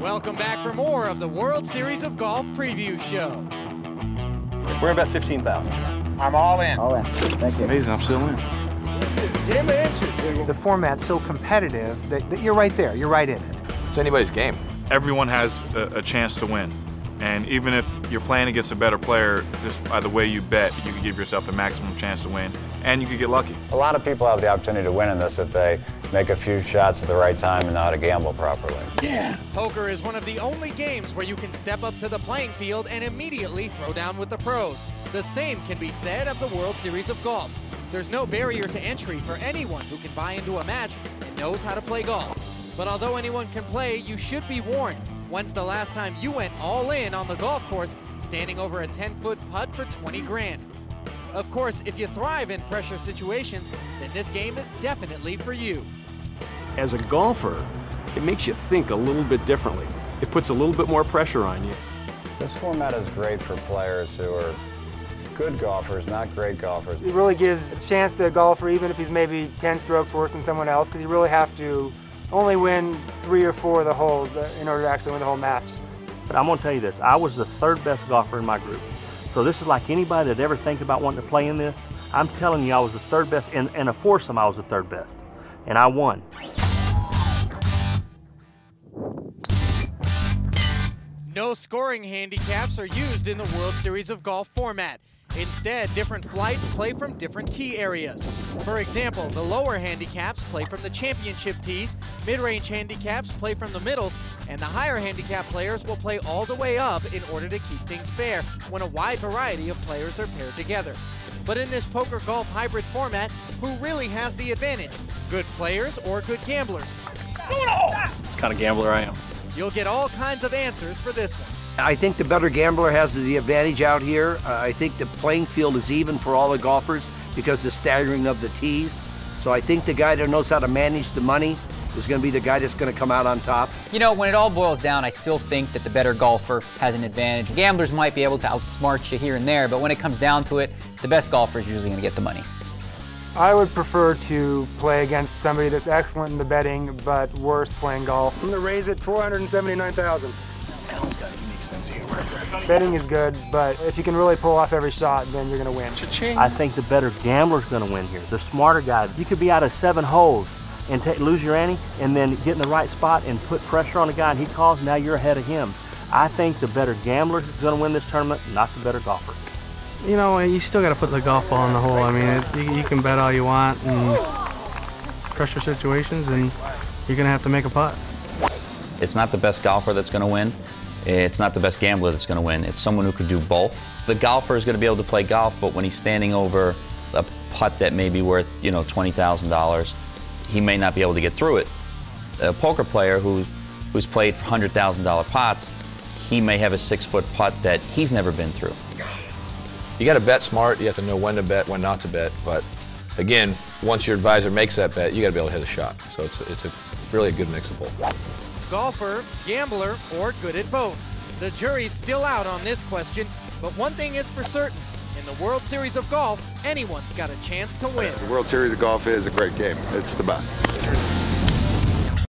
Welcome back for more of the World Series of Golf Preview Show. We're about 15,000. I'm all in. All in. Thank you. Amazing, I'm still in. Game of inches. The format's so competitive that you're right there. You're right in it. It's anybody's game. Everyone has a chance to win. And even if you're playing against a better player, just by the way you bet, you can give yourself the maximum chance to win, and you could get lucky. A lot of people have the opportunity to win in this if they make a few shots at the right time and know how to gamble properly. Yeah! Poker is one of the only games where you can step up to the playing field and immediately throw down with the pros. The same can be said of the World Series of Golf. There's no barrier to entry for anyone who can buy into a match and knows how to play golf. But although anyone can play, you should be warned. When's the last time you went all in on the golf course, standing over a 10-foot putt for 20 grand? Of course, if you thrive in pressure situations, then this game is definitely for you. As a golfer, it makes you think a little bit differently. It puts a little bit more pressure on you. This format is great for players who are good golfers, not great golfers. It really gives a chance to a golfer, even if he's maybe 10 strokes worse than someone else, because you really have to only win 3 or 4 of the holes in order to actually win the whole match. But I'm going to tell you this, I was the 3rd best golfer in my group. So this is like anybody that ever thinks about wanting to play in this, I'm telling you I was the 3rd best. In a foursome, I was the 3rd best. And I won. No scoring handicaps are used in the World Series of Golf format. Instead, different flights play from different tee areas. For example, the lower handicaps play from the championship tees, mid-range handicaps play from the middles, and the higher handicap players will play all the way up in order to keep things fair when a wide variety of players are paired together. But in this poker golf hybrid format, who really has the advantage? Good players or good gamblers? It's the kind of gambler I am. You'll get all kinds of answers for this one. I think the better gambler has the advantage out here. I think the playing field is even for all the golfers because of the staggering of the tees. So I think the guy that knows how to manage the money is going to be the guy that's going to come out on top. You know, when it all boils down, I still think that the better golfer has an advantage. Gamblers might be able to outsmart you here and there, but when it comes down to it, the best golfer is usually going to get the money. I would prefer to play against somebody that's excellent in the betting, but worse playing golf. I'm going to raise it $479,000. Alan's got a unique sense of humor. Betting is good, but if you can really pull off every shot, then you're going to win. Cha-ching. I think the better gambler's going to win here. The smarter guy. You could be out of 7 holes and lose your ante and then get in the right spot and put pressure on the guy and he calls, now you're ahead of him. I think the better gambler is going to win this tournament, not the better golfer. You know, you still got to put the golf ball in the hole. I mean, you can bet all you want in pressure situations, and you're going to have to make a putt. It's not the best golfer that's going to win. It's not the best gambler that's going to win. It's someone who could do both. The golfer is going to be able to play golf, but when he's standing over a putt that may be worth, you know, $20,000, he may not be able to get through it. A poker player who's played for $100,000 pots, he may have a 6-foot putt that he's never been through. You got to bet smart. You have to know when to bet, when not to bet. But again, once your advisor makes that bet, you got to be able to hit a shot. So it's really a good mix of both. Golfer, gambler, or good at both? The jury's still out on this question, but one thing is for certain. In the World Series of Golf, anyone's got a chance to win. The World Series of Golf is a great game. It's the best.